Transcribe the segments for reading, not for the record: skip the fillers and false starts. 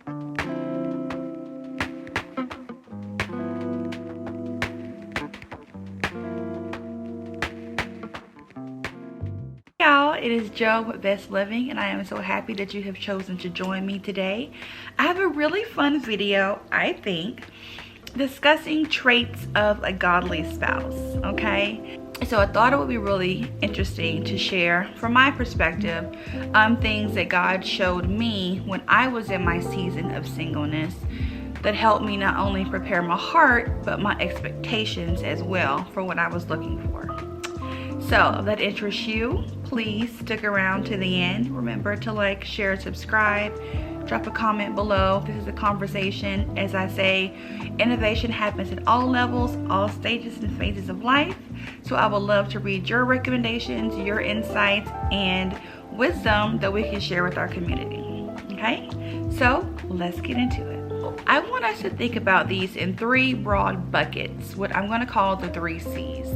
Y'all, it is Joe with Bess Living, and I am so happy that you have chosen to join me today. I have a really fun video, I think, discussing traits of a godly spouse, okay? So I thought it would be really interesting to share from my perspective things that God showed me when I was in my season of singleness that helped me not only prepare my heart, but my expectations as well for what I was looking for. So if that interests you, please stick around to the end. Remember to like, share, subscribe, drop a comment below. This is a conversation. As I say, innovation happens at all levels, all stages and phases of life. So I would love to read your recommendations, your insights, and wisdom that we can share with our community. Okay, so let's get into it. I want us to think about these in three broad buckets, what I'm going to call the 3 C's.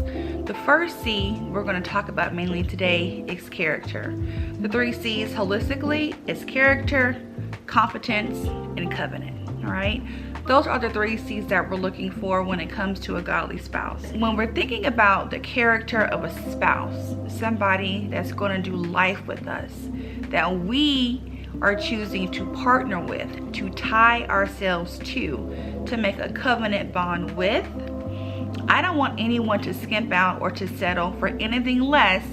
The first C we're going to talk about mainly today is character. The 3 C's holistically is character, competence, and covenant. All right, those are the 3 C's that we're looking for when it comes to a godly spouse. When we're thinking about the character of a spouse, somebody that's going to do life with us, that we are choosing to partner with, to tie ourselves to make a covenant bond with, I don't want anyone to skimp out or to settle for anything less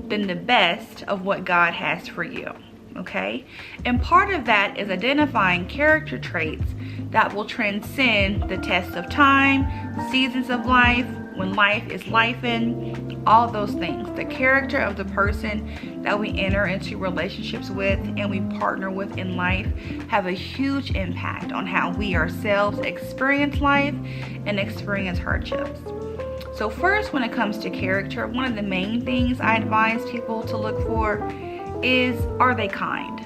than the best of what God has for you, okay? And part of that is identifying character traits that will transcend the test of time, seasons of life, when life is lifing, all those things. The character of the person that we enter into relationships with and we partner with in life have a huge impact on how we ourselves experience life and experience hardships. So first, when it comes to character, one of the main things I advise people to look for is, are they kind?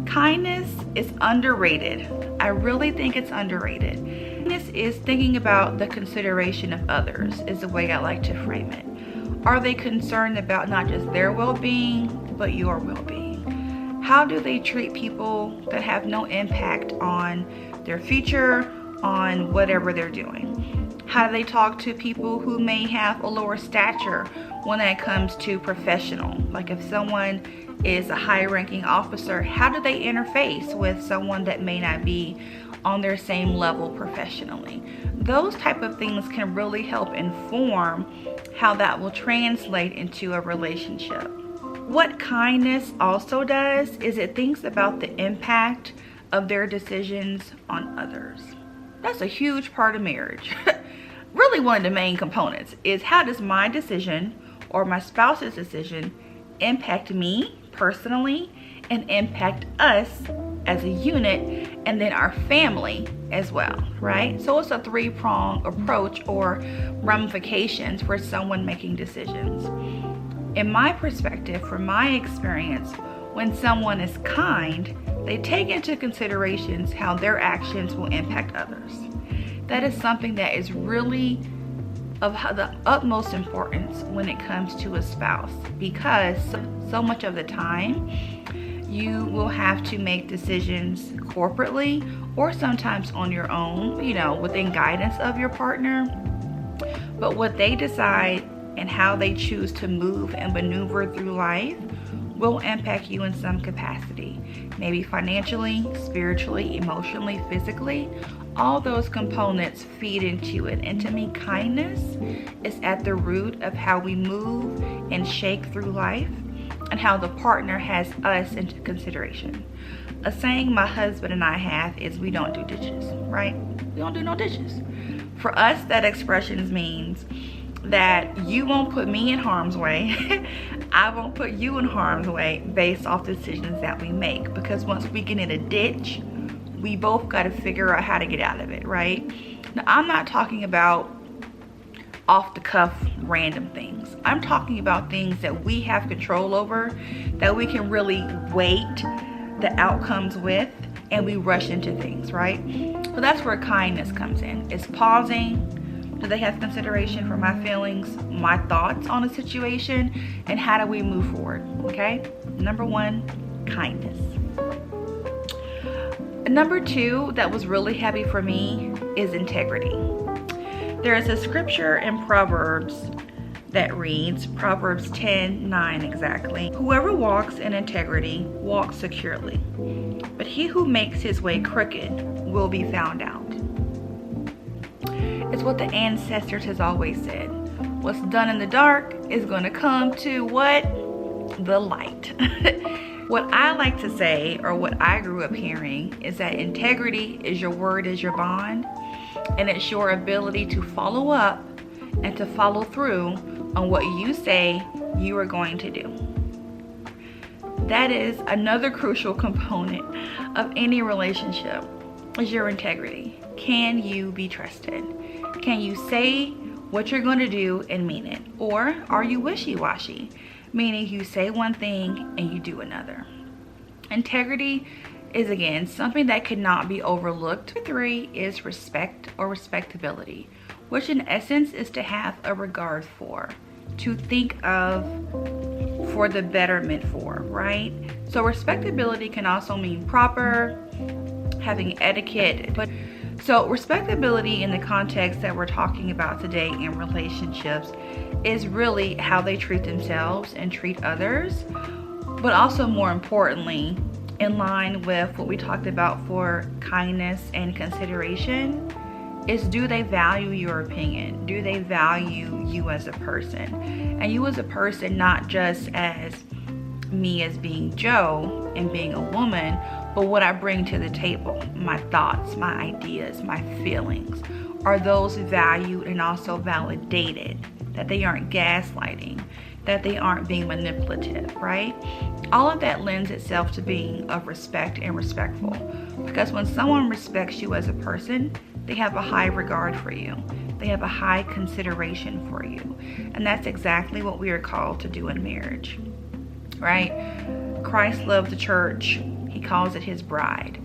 Kindness is underrated. I really think it's underrated. Kindness is thinking about the consideration of others, is the way I like to frame it. Are they concerned about not just their well-being, but your well-being? How do they treat people that have no impact on their future, on whatever they're doing? How do they talk to people who may have a lower stature when it comes to professional? Like if someone is a high-ranking officer, how do they interface with someone that may not be on their same level professionally? Those type of things can really help inform how that will translate into a relationship. What kindness also does is it thinks about the impact of their decisions on others. That's a huge part of marriage. Really one of the main components is, how does my decision or my spouse's decision impact me personally and impact us as a unit, and then our family as well, right? So it's a 3-pronged approach or ramifications for someone making decisions. In my perspective, from my experience, when someone is kind, they take into considerations how their actions will impact others. That is something that is really of the utmost importance when it comes to a spouse, because so much of the time you will have to make decisions corporately or sometimes on your own, you know, within guidance of your partner. But what they decide and how they choose to move and maneuver through life will impact you in some capacity, maybe financially, spiritually, emotionally, physically. All those components feed into it. And to me, kindness is at the root of how we move and shake through life and how the partner has us into consideration. A saying my husband and I have is, we don't do dishes, right? We don't do no dishes. For us, that expression means that you won't put me in harm's way. I won't put you in harm's way based off decisions that we make. Because once we get in a ditch, we both got to figure out how to get out of it, right? Now, I'm not talking about off the cuff random things. I'm talking about things that we have control over, that we can really weight the outcomes with, and we rush into things, right? So that's where kindness comes in. It's pausing. Do they have consideration for my feelings, my thoughts on a situation, and how do we move forward, okay? Number 1, kindness. Number 2 that was really heavy for me is integrity. There is a scripture in Proverbs that reads, Proverbs 10:9 exactly, "Whoever walks in integrity walks securely, but he who makes his way crooked will be found out." It's what the ancestors has always said. What's done in the dark is going to come to what? The light. What I like to say, or what I grew up hearing, is that integrity is your word is your bond, and it's your ability to follow up and to follow through on what you say you are going to do. That is another crucial component of any relationship, is your integrity. Can you be trusted? Can you say what you're going to do and mean it? Or are you wishy-washy, meaning you say one thing and you do another? Integrity is, again, something that cannot be overlooked. 3 is respect or respectability, which in essence is to have a regard for, to think of for the betterment for, right? So respectability can also mean proper, having etiquette. But so respectability in the context that we're talking about today in relationships is really how they treat themselves and treat others, but also more importantly, in line with what we talked about for kindness and consideration, is do they value your opinion? Do they value you as a person? And you as a person, not just as me as being Joe and being a woman, but what I bring to the table, my thoughts, my ideas, my feelings. Are those valued and also validated? That they aren't gaslighting, that they aren't being manipulative, right? All of that lends itself to being of respect and respectful. Because when someone respects you as a person, they have a high regard for you. They have a high consideration for you. And that's exactly what we are called to do in marriage, right? Christ loved the church. He calls it his bride.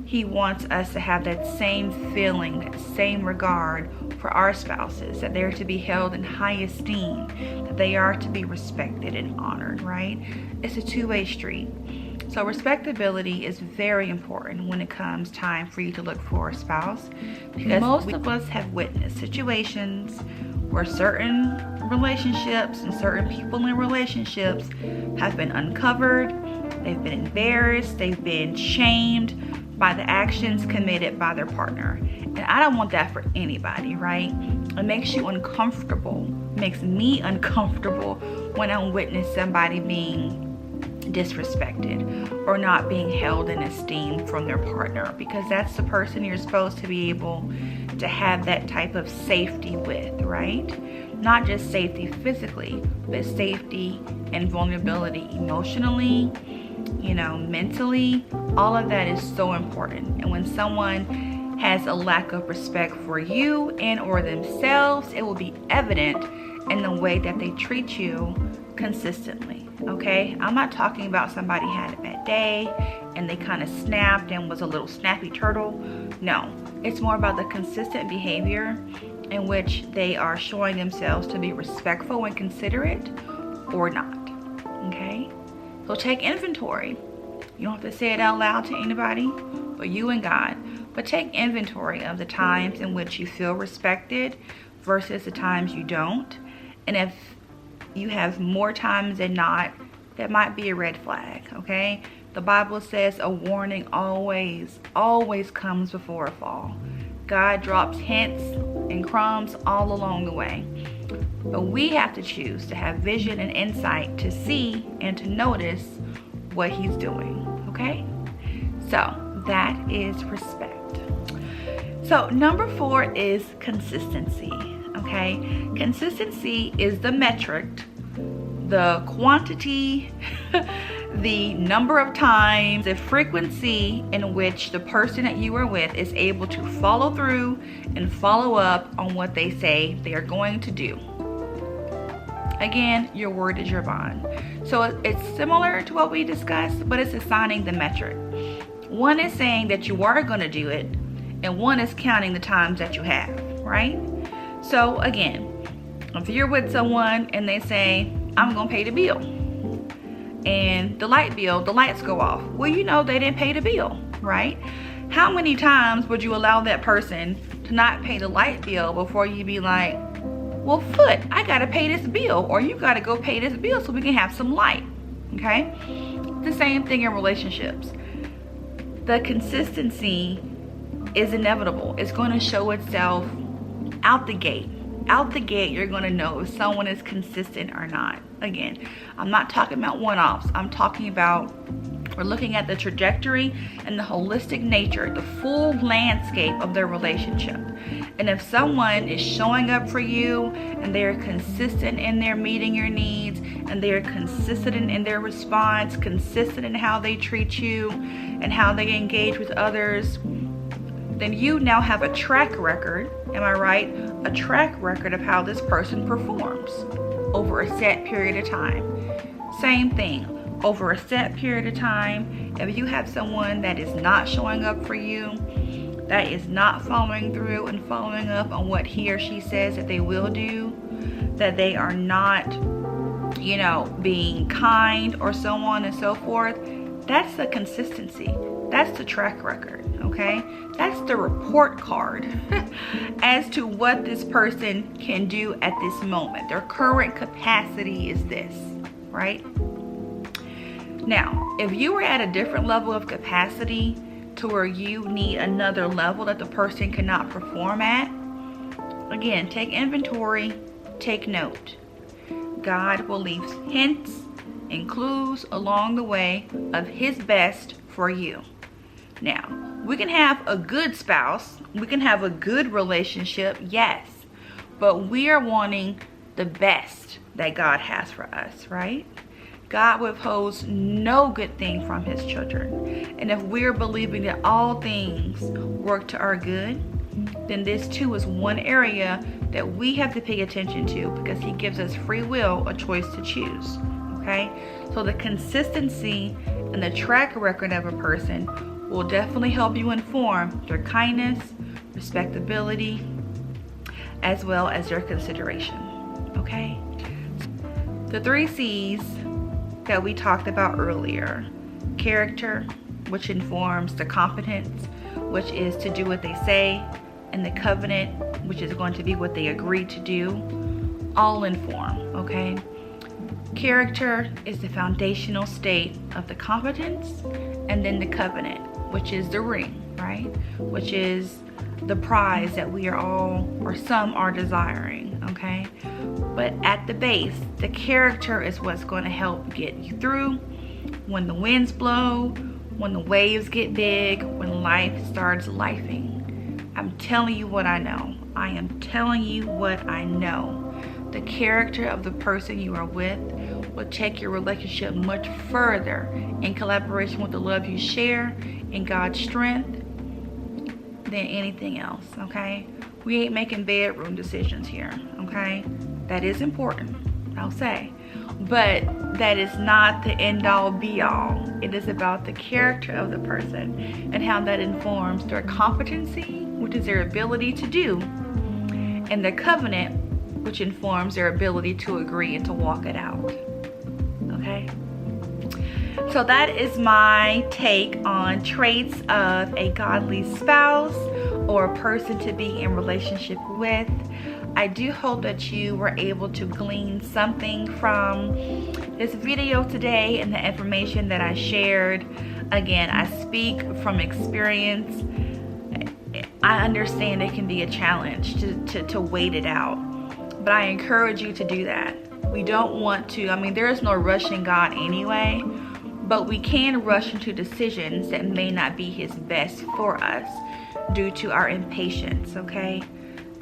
He wants us to have that same feeling, that same regard for our spouses, that they're to be held in high esteem, that they are to be respected and honored, right? It's a two-way street. So respectability is very important when it comes time for you to look for a spouse, because most of us have witnessed situations where certain relationships and certain people in relationships have been uncovered, they've been embarrassed, they've been shamed by the actions committed by their partner. And I don't want that for anybody, right? It makes you uncomfortable, makes me uncomfortable when I witness somebody being disrespected or not being held in esteem from their partner, because that's the person you're supposed to be able to have that type of safety with, right? Not just safety physically, but safety and vulnerability emotionally, mentally. All of that is so important. And when someone has a lack of respect for you and or themselves, it will be evident in the way that they treat you consistently. Okay, I'm not talking about somebody had a bad day and they kind of snapped and was a little snappy turtle. No, it's more about the consistent behavior in which they are showing themselves to be respectful and considerate or not. Okay, so take inventory. You don't have to say it out loud to anybody but you and God, but take inventory of the times in which you feel respected versus the times you don't. And if you have more times than not, that might be a red flag, okay? The Bible says a warning always comes before a fall. God drops hints and crumbs all along the way. But we have to choose to have vision and insight to see and to notice what he's doing, okay? So that is respect. So number 4 is consistency. Okay, consistency is the metric, the quantity, the number of times, the frequency in which the person that you are with is able to follow through and follow up on what they say they are going to do. Again, your word is your bond. So it's similar to what we discussed, but it's assigning the metric. One is saying that you are going to do it, and one is counting the times that you have, right? So again, if you're with someone and they say, I'm gonna pay the bill, and the lights go off, well, they didn't pay the bill, right? How many times would you allow that person to not pay the light bill before you be like, well, Foot, I gotta pay this bill, or you gotta go pay this bill so we can have some light, okay? The same thing in relationships. The consistency is inevitable. It's going to show itself out the gate. Out the gate, you're going to know if someone is consistent or not. Again, I'm not talking about one-offs. I'm talking about, we're looking at the trajectory and the holistic nature, the full landscape of their relationship. And if someone is showing up for you and they're consistent in their meeting your needs, and they're consistent in their response, consistent in how they treat you and how they engage with others, then you now have a track record, am I right? A track record of how this person performs over a set period of time. Same thing, over a set period of time, if you have someone that is not showing up for you, that is not following through and following up on what he or she says that they will do, that they are not, you know, being kind or so on and so forth, that's the consistency. That's the track record, okay? That's the report card as to what this person can do at this moment. Their current capacity is this, right? Now, if you are at a different level of capacity to where you need another level that the person cannot perform at, again, take inventory, take note. God will leave hints and clues along the way of his best for you. Now, we can have a good spouse, we can have a good relationship, yes, but we are wanting the best that God has for us, right? God withholds no good thing from his children. And if we're believing that all things work to our good, then this too is one area that we have to pay attention to, because he gives us free will, a choice to choose, okay? So the consistency and the track record of a person will definitely help you inform their kindness, respectability, as well as their consideration, okay? The 3 C's that we talked about earlier: character, which informs the competence, which is to do what they say, and the covenant, which is going to be what they agree to do, all inform, okay? Character is the foundational state of the competence, and then the covenant, which is the ring, right? Which is the prize that we are all, or some are, desiring, okay? But at the base, the character is what's going to help get you through when the winds blow, when the waves get big, when life starts lifing. I'm telling you what I know. I am telling you what I know. The character of the person you are with will take your relationship much further in collaboration with the love you share and God's strength than anything else, okay? We ain't making bedroom decisions here, okay? That is important, I'll say. But that is not the end-all be-all. It is about the character of the person and how that informs their competency, which is their ability to do, and the covenant, which informs their ability to agree and to walk it out, okay? So that is my take on traits of a godly spouse or a person to be in relationship with. I do hope that you were able to glean something from this video today and the information that I shared. Again, I speak from experience. I understand it can be a challenge to wait it out, but I encourage you to do that. We don't want to, I mean, there is no rush in God anyway, but we can rush into decisions that may not be his best for us due to our impatience, okay?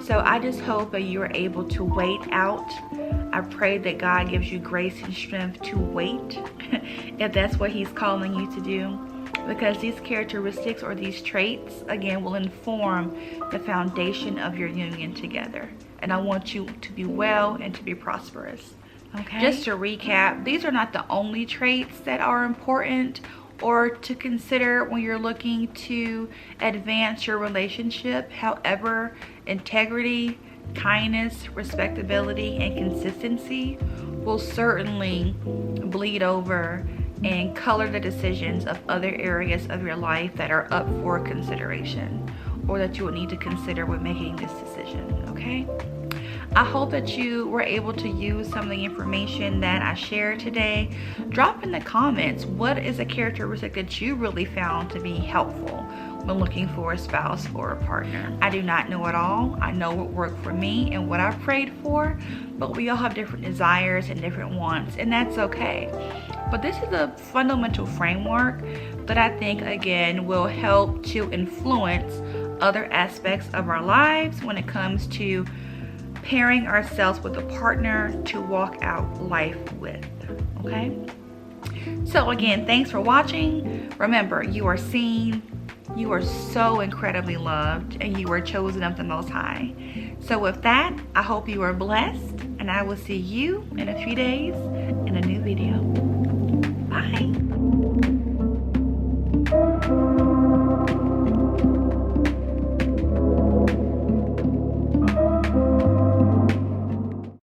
So I just hope that you are able to wait out. I pray that God gives you grace and strength to wait if that's what he's calling you to do, because these characteristics or these traits, again, will inform the foundation of your union together. And I want you to be well and to be prosperous. Okay. Just to recap, these are not the only traits that are important or to consider when you're looking to advance your relationship. However, integrity, kindness, respectability, and consistency will certainly bleed over and color the decisions of other areas of your life that are up for consideration, or that you will need to consider when making this decision, okay? I hope that you were able to use some of the information that I shared today. Drop in the comments, what is a characteristic that you really found to be helpful when looking for a spouse or a partner? I do not know it all. I know what worked for me and what I prayed for, but we all have different desires and different wants, and that's okay. But this is a fundamental framework that I think, again, will help to influence other aspects of our lives when it comes to pairing ourselves with a partner to walk out life with, okay? So again, thanks for watching. Remember, you are seen, you are so incredibly loved, and you are chosen of the Most High. So with that, I hope you are blessed, and I will see you in a few days in a new video.